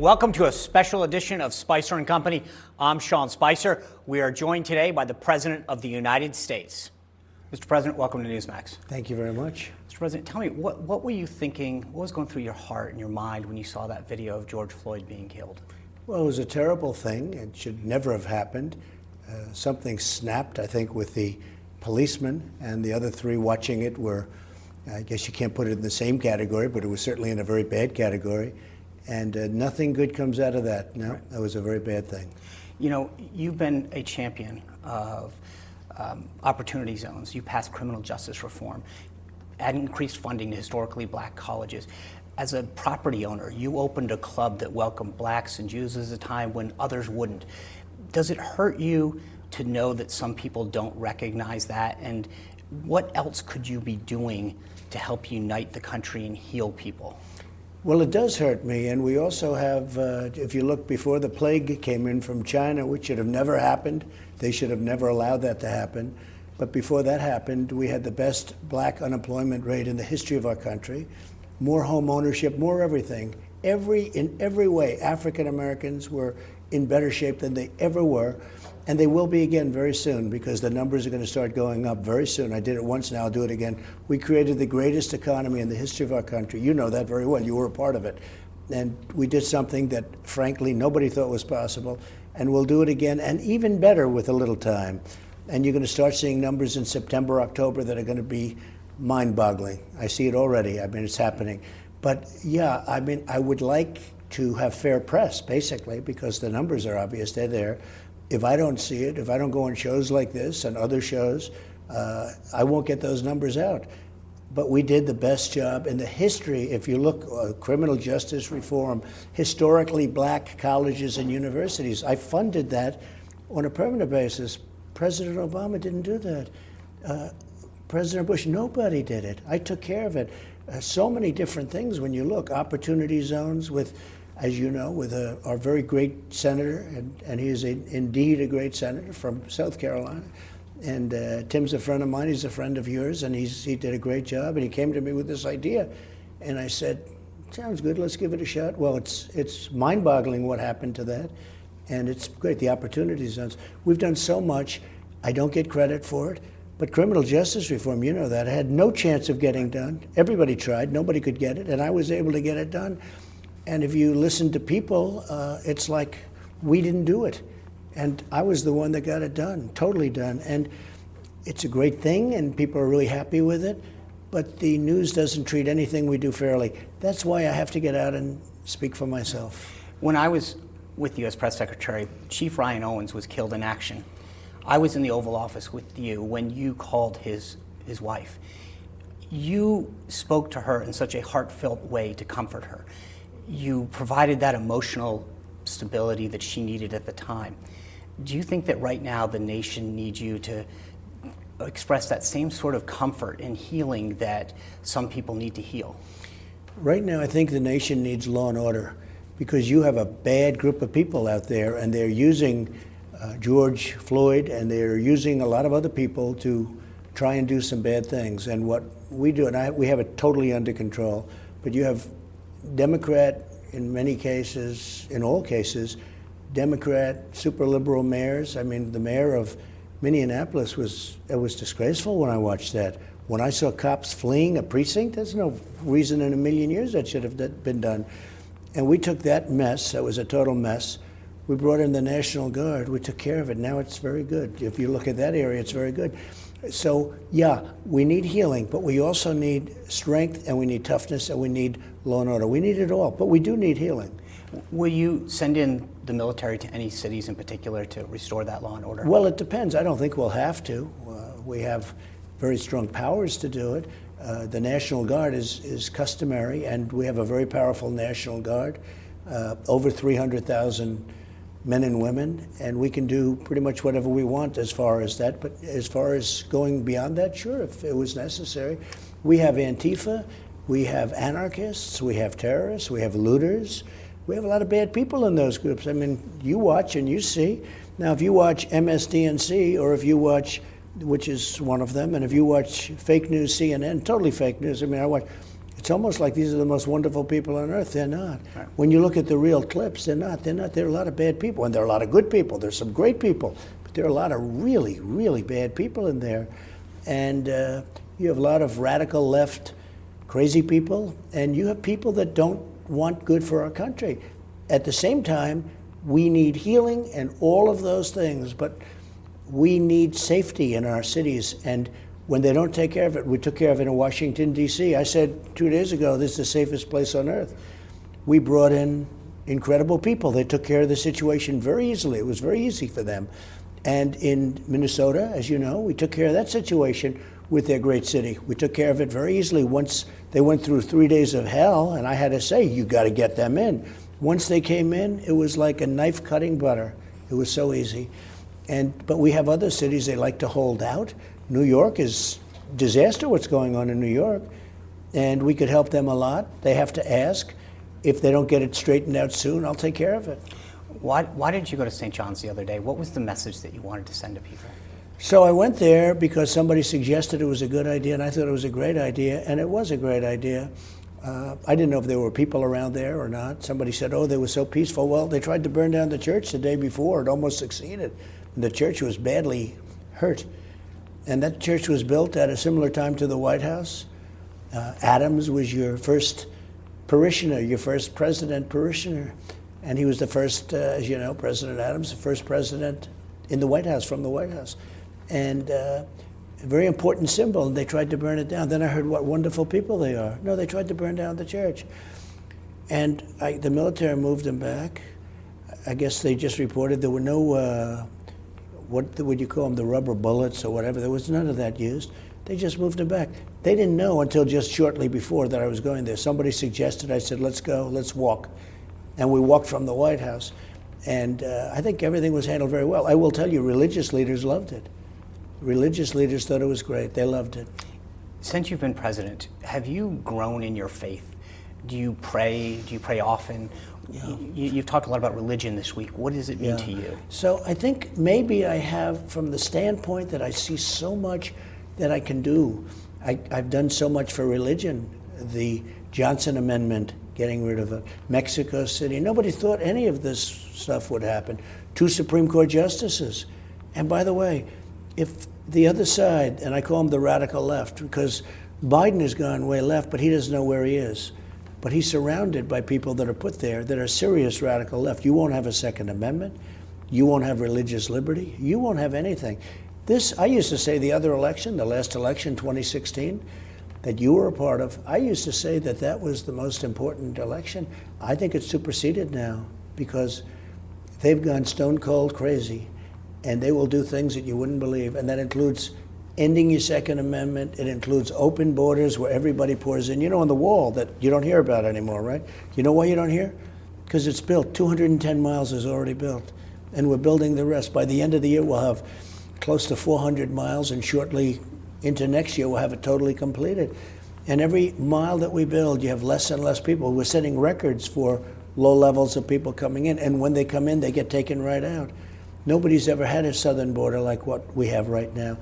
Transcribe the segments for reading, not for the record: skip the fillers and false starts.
Welcome to a special edition of Spicer & Company. I'm Sean Spicer. We are joined today by the President of the United States. Mr. President, welcome to Newsmax. Thank you very much. Mr. President, tell me, what were you thinking, what was going through your heart and your mind when you saw that video of George Floyd being killed? Well, it was a terrible thing. It should never have happened. Something snapped, I think, with the policeman, and the other three watching it were, I guess you can't put it in the same category, but it was certainly in a very bad category. And nothing good comes out of that. No, right. That was a very bad thing. You know, you've been a champion of opportunity zones. You passed criminal justice reform, added increased funding to historically black colleges. As a property owner, you opened a club that welcomed blacks and Jews at a time when others wouldn't. Does it hurt you to know that some people don't recognize that? And what else could you be doing to help unite the country and heal people? Well, it does hurt me, and we also have, if you look before the plague came in from China, which should have never happened, they should have never allowed that to happen, but before that happened, we had the best black unemployment rate in the history of our country, more home ownership, more everything. In every way, African Americans were in better shape than they ever were, and they will be again very soon because the numbers are going to start going up very soon. I did it once, now I'll do it again. We created the greatest economy in the history of our country. You know that very well. You were a part of it. And we did something that, frankly, nobody thought was possible, and we'll do it again, and even better with a little time. And you're going to start seeing numbers in September, October that are going to be mind-boggling. I see it already. I mean, it's happening. But yeah, I mean, I would like to have fair press, basically, because the numbers are obvious. They're there. If I don't see it, if I don't go on shows like this and other shows, I won't get those numbers out. But we did the best job in the history. If you look, criminal justice reform, historically black colleges and universities, I funded that on a permanent basis. President Obama didn't do that. President Bush, nobody did it. I took care of it. So many different things when you look. Opportunity zones with, as you know, with our very great senator, and he is indeed a great senator from South Carolina. And Tim's a friend of mine, he's a friend of yours, and he did a great job, and he came to me with this idea. And I said, sounds good, let's give it a shot. Well, it's mind-boggling what happened to that, and it's great, the opportunity zones. We've done so much, I don't get credit for it, but criminal justice reform, you know that, I had no chance of getting done. Everybody tried, nobody could get it, and I was able to get it done. And if you listen to people, it's like we didn't do it. And I was the one that got it done, totally done. And it's a great thing, and people are really happy with it, but the news doesn't treat anything we do fairly. That's why I have to get out and speak for myself. When I was with U.S. Press Secretary, Chief Ryan Owens was killed in action. I was in the Oval Office with you when you called his wife. You spoke to her in such a heartfelt way to comfort her. You provided that emotional stability that she needed at the time. Do you think that right now the nation needs you to express that same sort of comfort and healing that some people need to heal? Right now, I think the nation needs law and order because you have a bad group of people out there, and they're using George Floyd, and they're using a lot of other people to try and do some bad things. And what we do, and we have it totally under control, but you have Democrat, in many cases, in all cases, Democrat, super liberal mayors. I mean, the mayor of Minneapolis it was disgraceful when I watched that. When I saw cops fleeing a precinct, there's no reason in a million years that should have been done. And we took that mess, that was a total mess. We brought in the National Guard, we took care of it. Now it's very good. If you look at that area, it's very good. So yeah, we need healing, but we also need strength, and we need toughness, and we need law and order. We need it all, but we do need healing. Will you send in the military to any cities in particular to restore that law and order? Well, it depends. I don't think we'll have to. We have very strong powers to do it. The National Guard is customary, and we have a very powerful National Guard, over 300,000 men and women, and we can do pretty much whatever we want as far as that. But as far as going beyond that, sure, if it was necessary. We have Antifa, we have anarchists, we have terrorists, we have looters. We have a lot of bad people in those groups. I mean, you watch and you see. Now, if you watch MSDNC, or if you watch, which is one of them, and if you watch fake news CNN, totally fake news. I mean, It's almost like these are the most wonderful people on earth. They're not. Right. When you look at the real clips, they're not. There are a lot of bad people, and there are a lot of good people. There's some great people, but there are a lot of really, really bad people in there. And you have a lot of radical left, crazy people, and you have people that don't want good for our country. At the same time, we need healing and all of those things, but we need safety in our cities. And when they don't take care of it, we took care of it in Washington, D.C. I said 2 days ago, this is the safest place on earth. We brought in incredible people. They took care of the situation very easily. It was very easy for them. And in Minnesota, as you know, we took care of that situation with their great city. We took care of it very easily. Once they went through 3 days of hell, and I had to say, you got to get them in. Once they came in, it was like a knife cutting butter. It was so easy. But we have other cities they like to hold out. New York is disaster what's going on in New York, and we could help them a lot. They have to ask. If they don't get it straightened out soon, I'll take care of it. Why did you go to St. John's the other day? What was the message that you wanted to send to people? So I went there because somebody suggested it was a good idea, and I thought it was a great idea, and it was a great idea. I didn't know if there were people around there or not. Somebody said, oh, they were so peaceful. Well, they tried to burn down the church the day before. It almost succeeded. The church was badly hurt. And that church was built at a similar time to the White House. Adams was your first parishioner, your first president parishioner. And he was the first, as you know, President Adams, the first president in the White House, from the White House. And a very important symbol, and they tried to burn it down. Then I heard what wonderful people they are. No, they tried to burn down the church. And the military moved them back. I guess they just reported there were no, what would you call them, the rubber bullets or whatever. There was none of that used. They just moved them back. They didn't know until just shortly before that I was going there. Somebody suggested, I said, let's go, let's walk. And we walked from the White House. And I think everything was handled very well. I will tell you, religious leaders loved it. Religious leaders thought it was great. They loved it. Since you've been president, have you grown in your faith? Do you pray? Do you pray often? Yeah. You've talked a lot about religion this week. What does it mean to you? So I think maybe I have, from the standpoint that I see so much that I can do. I've done so much for religion. The Johnson Amendment, getting rid of it. Mexico City. Nobody thought any of this stuff would happen. 2 Supreme Court justices. And by the way, if the other side, and I call them the radical left, because Biden has gone way left, but he doesn't know where he is. But he's surrounded by people that are put there that are serious radical left. You won't have a Second Amendment. You won't have religious liberty. You won't have anything. I used to say the other election, the last election, 2016, that you were a part of, I used to say that that was the most important election. I think it's superseded now because they've gone stone cold crazy, and they will do things that you wouldn't believe, and that includes ending your Second Amendment. It includes open borders where everybody pours in. You know, on the wall that you don't hear about anymore, right? You know why you don't hear? Because it's built. 210 miles is already built, and we're building the rest. By the end of the year, we'll have close to 400 miles, and shortly into next year, we'll have it totally completed. And every mile that we build, you have less and less people. We're setting records for low levels of people coming in, and when they come in, they get taken right out. Nobody's ever had a southern border like what we have right now.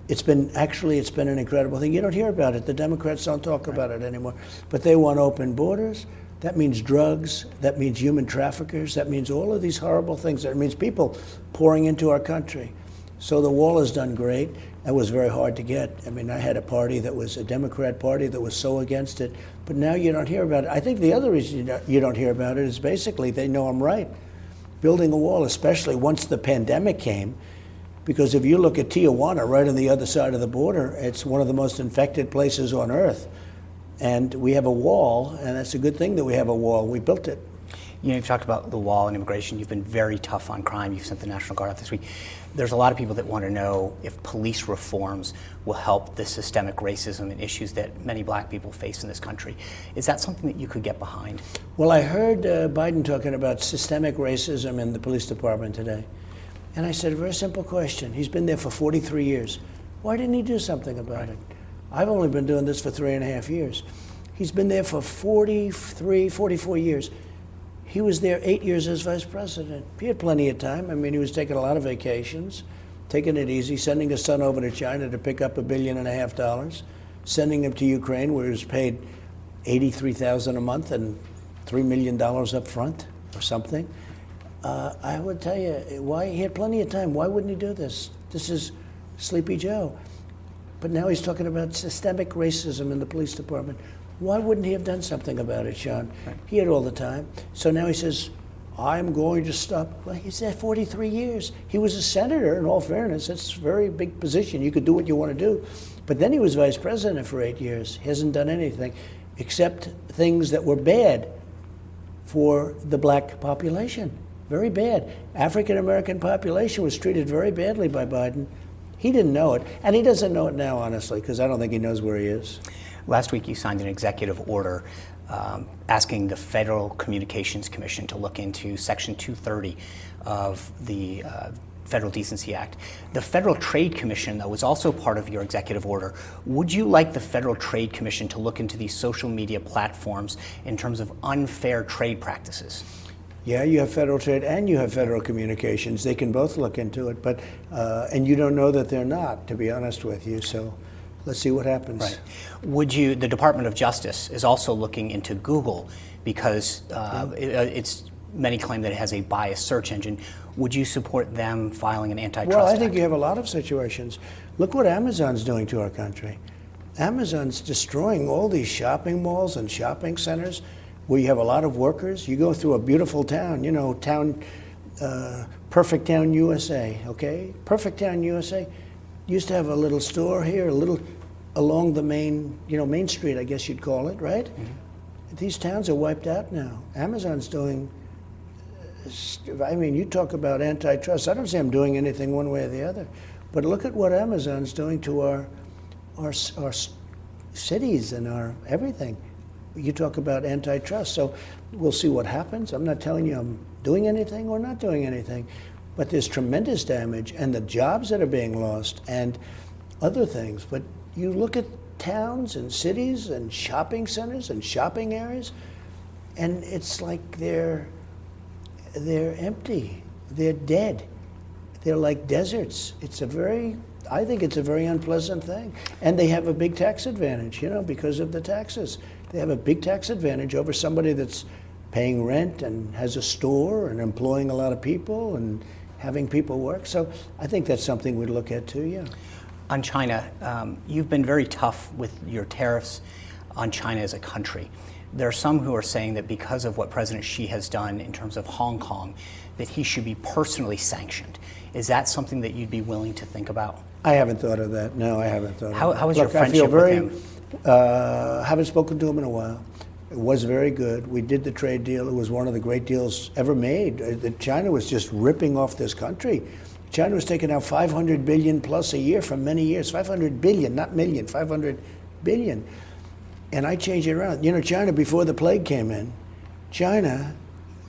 It's been an incredible thing. You don't hear about it. The Democrats don't talk about it anymore. But they want open borders. That means drugs. That means human traffickers. That means all of these horrible things. That means people pouring into our country. So the wall has done great. That was very hard to get. I mean, I had a party that was a Democrat party that was so against it. But now you don't hear about it. I think the other reason you don't hear about it is basically they know I'm right. Building a wall, especially once the pandemic came, because if you look at Tijuana, right on the other side of the border, it's one of the most infected places on earth. And we have a wall, and that's a good thing that we have a wall. We built it. You know, you've talked about the wall and immigration. You've been very tough on crime. You've sent the National Guard out this week. There's a lot of people that want to know if police reforms will help the systemic racism and issues that many black people face in this country. Is that something that you could get behind? Well, I heard Biden talking about systemic racism in the police department today. And I said, a very simple question. He's been there for 43 years. Why didn't he do something about it? I've only been doing this for 3.5 years. He's been there for 43, 44 years. He was there 8 years as vice president. He had plenty of time. I mean, he was taking a lot of vacations, taking it easy, sending his son over to China to pick up $1.5 billion, sending him to Ukraine where he was paid $83,000 a month and $3 million up front or something. I would tell you, why he had plenty of time. Why wouldn't he do this? This is Sleepy Joe. But now he's talking about systemic racism in the police department. Why wouldn't he have done something about it, Sean? Right. He had all the time. So now he says, I'm going to stop. Well, he's there 43 years. He was a senator, in all fairness. That's a very big position. You could do what you want to do. But then he was vice president for 8 years. He hasn't done anything except things that were bad for the black population. Very bad. African-American population was treated very badly by Biden. He didn't know it, and he doesn't know it now, honestly, because I don't think he knows where he is. Last week, you signed an executive order asking the Federal Communications Commission to look into Section 230 of the Federal Decency Act. The Federal Trade Commission, though, was also part of your executive order. Would you like the Federal Trade Commission to look into these social media platforms in terms of unfair trade practices? Yeah, you have federal trade and you have federal communications. They can both look into it, but and you don't know that they're not, to be honest with you. So let's see what happens. Right. Would you? The Department of Justice is also looking into Google because many claim that it has a biased search engine. Would you support them filing an antitrust Well, I think act? you have a lot of situations. Look what Amazon's doing to our country. Amazon's destroying all these shopping malls and shopping centers where you have a lot of workers. You go through a beautiful town, Perfect Town, USA, okay? Perfect Town, USA. Used to have a little store here, a little along the main street, I guess you'd call it, right? Mm-hmm. These towns are wiped out now. Amazon's doing, you talk about antitrust. I don't say I'm doing anything one way or the other, but look at what Amazon's doing to our cities and our everything. You talk about antitrust, so we'll see what happens. I'm not telling you I'm doing anything or not doing anything, but there's tremendous damage and the jobs that are being lost and other things. But you look at towns and cities and shopping centers and shopping areas, and it's like they're empty. They're dead. They're like deserts. I think it's a very unpleasant thing. And they have a big tax advantage, because of the taxes. They have a big tax advantage over somebody that's paying rent and has a store and employing a lot of people and having people work. So I think that's something we'd look at too, yeah. On China, you've been very tough with your tariffs on China as a country. There are some who are saying that because of what President Xi has done in terms of Hong Kong, that he should be personally sanctioned. Is that something that you'd be willing to think about? I haven't thought of that. No, I haven't thought of that. How is your friendship with him? Haven't spoken to him in a while. It was very good. We did the trade deal. It was one of the great deals ever made. China was just ripping off this country. China was taking out $500 billion plus a year for many years. 500 billion, not million, 500 billion. And I changed it around. China, before the plague came in, China,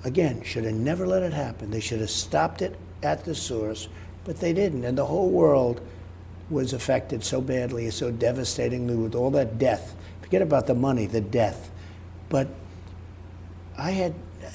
again, should have never let it happen. They should have stopped it at the source, but they didn't. And the whole world was affected so badly, so devastatingly with all that death. Forget about the money, the death. But the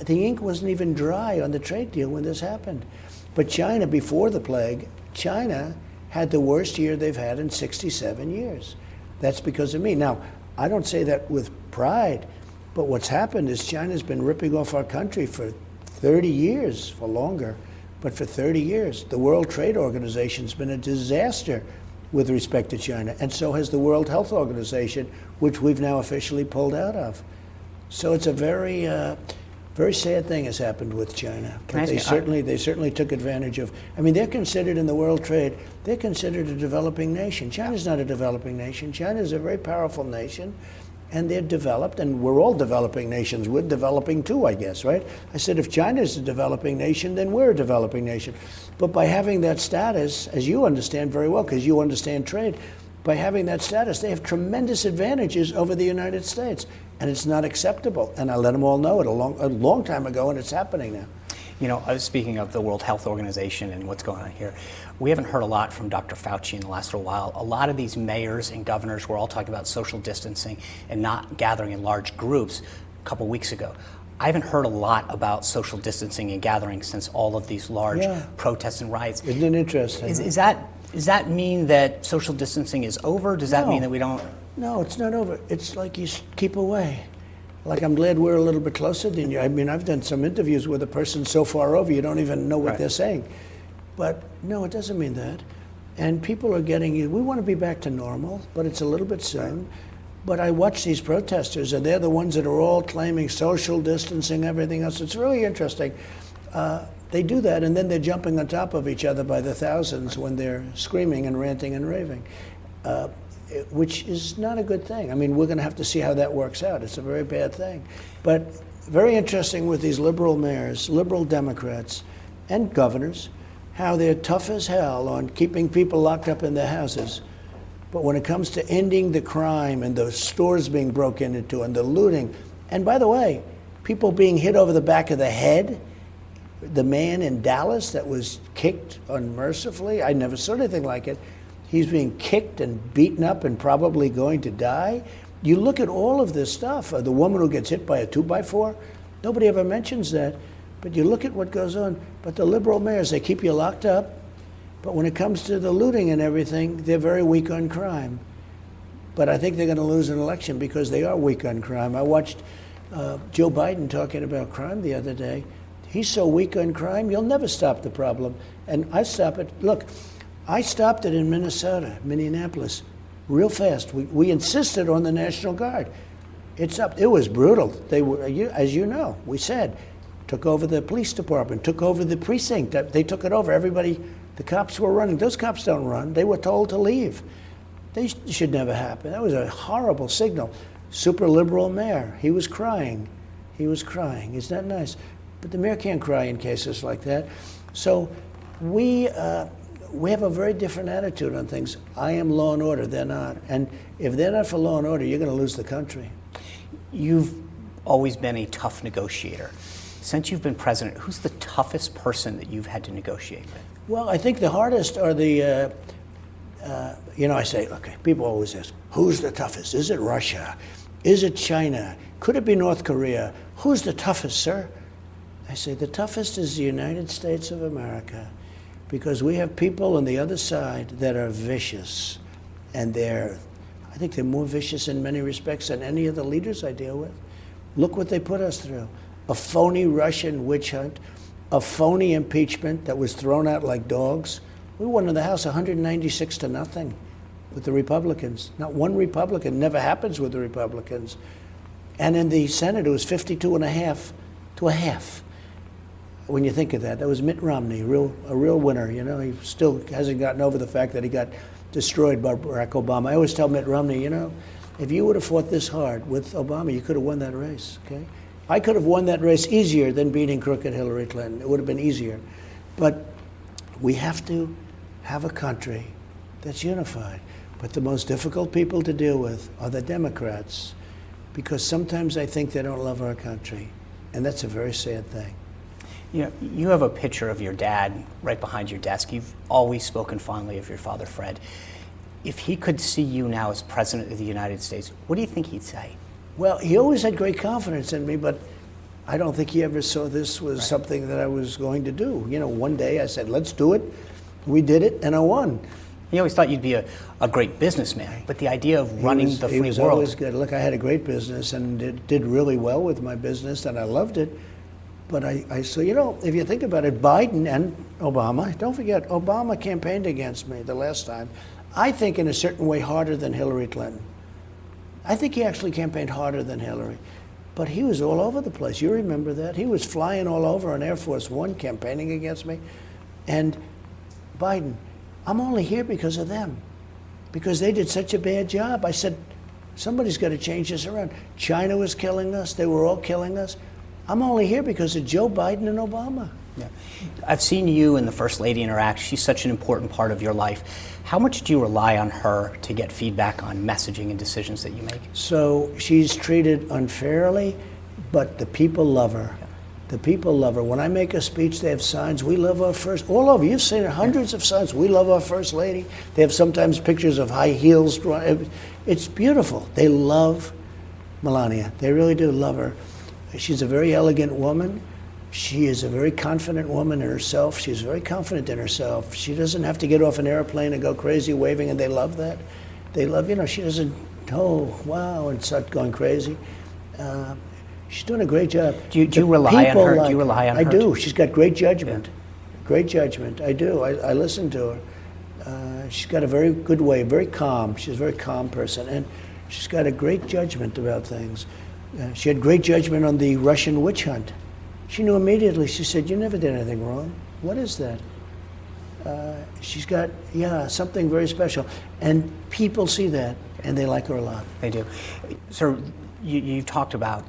ink wasn't even dry on the trade deal when this happened. But China, before the plague, China had the worst year they've had in 67 years. That's because of me. Now, I don't say that with pride, but what's happened is China's been ripping off our country for 30 years, for longer, but for 30 years. The World Trade Organization's been a disaster with respect to China, and so has the World Health Organization, which we've now officially pulled out of. So it's a very, very sad thing has happened with China. But they certainly took advantage of. They're considered in the world trade. They're considered a developing nation. China's not a developing nation. China's a very powerful nation, and they're developed. And we're all developing nations. We're developing too, I guess, right? I said if China's a developing nation, then we're a developing nation. But by having that status, as you understand very well, because you understand trade, by having that status, they have tremendous advantages over the United States. And it's not acceptable. And I let them all know it a long time ago, and it's happening now. I was speaking of the World Health Organization and what's going on here. We haven't heard a lot from Dr. Fauci in the last little while. A lot of these mayors and governors were all talking about social distancing and not gathering in large groups a couple weeks ago. I haven't heard a lot about social distancing and gathering since all of these large protests and riots. Isn't it interesting? Does that mean that social distancing is over? Does that mean that we don't? No, it's not over. It's like you keep away. Like, I'm glad we're a little bit closer than you. I mean, I've done some interviews with a person so far over you don't even know what they're saying. But no, it doesn't mean that. And people are getting, we want to be back to normal, but it's a little bit soon. But I watch these protesters, and they're the ones that are all claiming social distancing, everything else. It's really interesting. They do that, and then they're jumping on top of each other by the thousands when they're screaming and ranting and raving, which is not a good thing. I mean, we're going to have to see how that works out. It's a very bad thing. But very interesting with these liberal mayors, liberal Democrats, and governors, how they're tough as hell on keeping people locked up in their houses. But when it comes to ending the crime and the stores being broken into and the looting, and by the way, people being hit over the back of the head, the man in Dallas that was kicked unmercifully, I never saw anything like it. He's being kicked and beaten up and probably going to die. You look at all of this stuff, the woman who gets hit by a 2x4, nobody ever mentions that. But you look at what goes on. But the liberal mayors, they keep you locked up. But when it comes to the looting and everything, they're very weak on crime. But I think they're going to lose an election because they are weak on crime. I watched Joe Biden talking about crime the other day. He's so weak on crime, you'll never stop the problem. And I stop it. Look, I stopped it in Minneapolis, real fast. We insisted on the National Guard. It's up. It was brutal. They were, as you know, we said, took over the police department, took over the precinct. They took it over. Everybody, the cops were running. Those cops don't run. They were told to leave. They should never happen. That was a horrible signal. Super liberal mayor. He was crying. He was crying. Isn't that nice? But the mayor can't cry in cases like that. So we have a very different attitude on things. I am law and order. They're not. And if they're not for law and order, you're going to lose the country. You've always been a tough negotiator. Since you've been president, who's the toughest person that you've had to negotiate with? Well, I think the hardest are the, I say, okay, people always ask, who's the toughest? Is it Russia? Is it China? Could it be North Korea? Who's the toughest, sir? I say, the toughest is the United States of America, because we have people on the other side that are vicious, and I think they're more vicious in many respects than any of the leaders I deal with. Look what they put us through. A phony Russian witch hunt, a phony impeachment that was thrown out like dogs. We won in the House 196-0 with the Republicans. Not one Republican. Never happens with the Republicans. And in the Senate, it was 52.5 to a half. When you think of that, that was Mitt Romney, a real winner. You know, he still hasn't gotten over the fact that he got destroyed by Barack Obama. I always tell Mitt Romney, if you would have fought this hard with Obama, you could have won that race. Okay. I could have won that race easier than beating crooked Hillary Clinton. It would have been easier. But we have to have a country that's unified. But the most difficult people to deal with are the Democrats, because sometimes I think they don't love our country. And that's a very sad thing. You have a picture of your dad right behind your desk. You've always spoken fondly of your father, Fred. If he could see you now as President of the United States, what do you think he'd say? Well, he always had great confidence in me, but I don't think he ever saw this was something that I was going to do. One day I said, let's do it. We did it, and I won. He always thought you'd be a great businessman, but the idea of running the free world. He was always good. Look, I had a great business and did really well with my business, and I loved it. But so, if you think about it, Biden and Obama, don't forget, Obama campaigned against me the last time. I think in a certain way harder than Hillary Clinton. I think he actually campaigned harder than Hillary. But he was all over the place. You remember that? He was flying all over on Air Force One campaigning against me. And Biden, I'm only here because of them, because they did such a bad job. I said, somebody's got to change this around. China was killing us. They were all killing us. I'm only here because of Joe Biden and Obama. Yeah. I've seen you and the First Lady interact. She's such an important part of your life. How much do you rely on her to get feedback on messaging and decisions that you make? So she's treated unfairly, but the people love her. Yeah. The people love her. When I make a speech, they have signs. We love our first, all over. You've seen it, hundreds of signs. We love our First Lady. They have sometimes pictures of high heels. It's beautiful. They love Melania. They really do love her. She's a very elegant woman. She is a very confident woman in herself. She's very confident in herself. She doesn't have to get off an airplane and go crazy waving, and they love that. They love, she doesn't oh, wow, and start going crazy. She's doing a great job. Do you rely on her? People Do you rely on I her? do. She's got great judgment. Great judgment. I do. I listen to her. She's got a very good way, very calm. She's a very calm person. And she's got a great judgment about things. She had great judgment on the Russian witch hunt. She knew immediately. She said, "You never did anything wrong. What is that?" She's got, something very special. And people see that, and they like her a lot. They do. Sir, you talked about,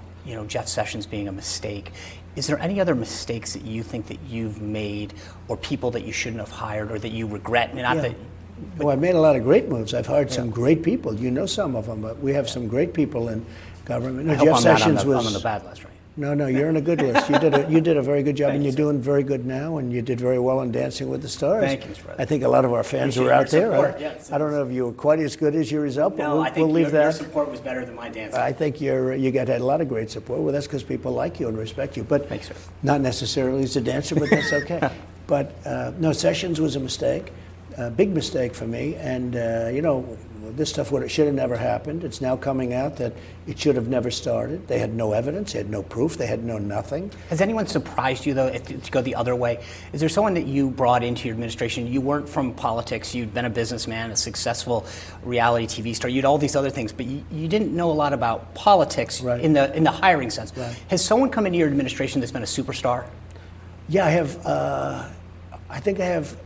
Jeff Sessions being a mistake. Is there any other mistakes that you think that you've made, or people that you shouldn't have hired, or that you regret? Well, I've made a lot of great moves. I've hired some great people. You know some of them, but we have some great people in government. I hope I'm not on the bad list, right? No, you're on a good list. You did a very good job, and you're doing very good now, and you did very well on Dancing with the Stars. Thank you, Mr. President. I think a lot of our fans were out there. I don't know if you were quite as good as your result, but we'll leave that. Your support was better than my dancing. I think you had a lot of great support. Well, that's because people like you and respect you, but thanks, sir. Not necessarily as a dancer, but that's okay. But no, Sessions was a mistake, a big mistake for me, and this stuff should have never happened. It's now coming out that it should have never started. They had no evidence, they had no proof, they had no nothing. Has anyone surprised you, though, to go the other way? Is there someone that you brought into your administration? You weren't from politics, you'd been a businessman, a successful reality TV star, you'd all these other things, but you didn't know a lot about politics in the hiring sense. Right. Has someone come into your administration that's been a superstar? Yeah, I have. I think I have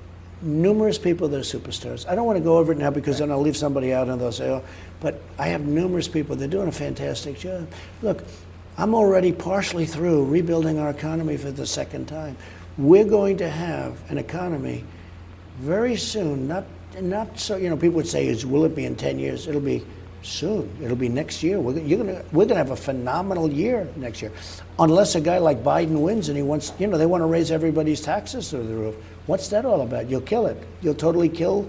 numerous people that are superstars. I don't want to go over it now because then I'll leave somebody out and they'll say, "Oh," but I have numerous people. They're doing a fantastic job. Look, I'm already partially through rebuilding our economy for the second time. We're going to have an economy very soon. Not so. People would say, "Will it be in 10 years?" It'll be soon. It'll be next year. We're gonna have a phenomenal year next year, unless a guy like Biden wins and he wants. They want to raise everybody's taxes through the roof. What's that all about? You'll kill it. You'll totally kill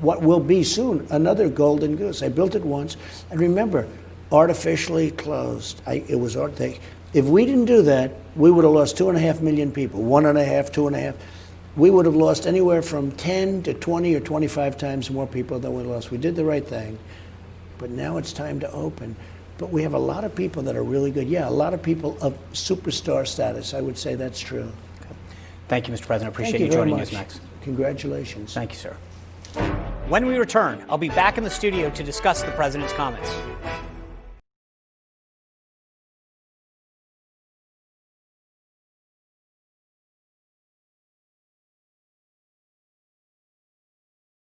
what will be soon another golden goose. I built it once, and remember, artificially closed. If we didn't do that, we would have lost 2.5 million people. 1.5, 2.5. We would have lost anywhere from 10 to 20 or 25 times more people than we lost. We did the right thing, but now it's time to open. But we have a lot of people that are really good. Yeah, a lot of people of superstar status. I would say that's true. Thank you, Mr. President. I appreciate you joining Newsmax. Congratulations. Thank you, sir. When we return, I'll be back in the studio to discuss the president's comments.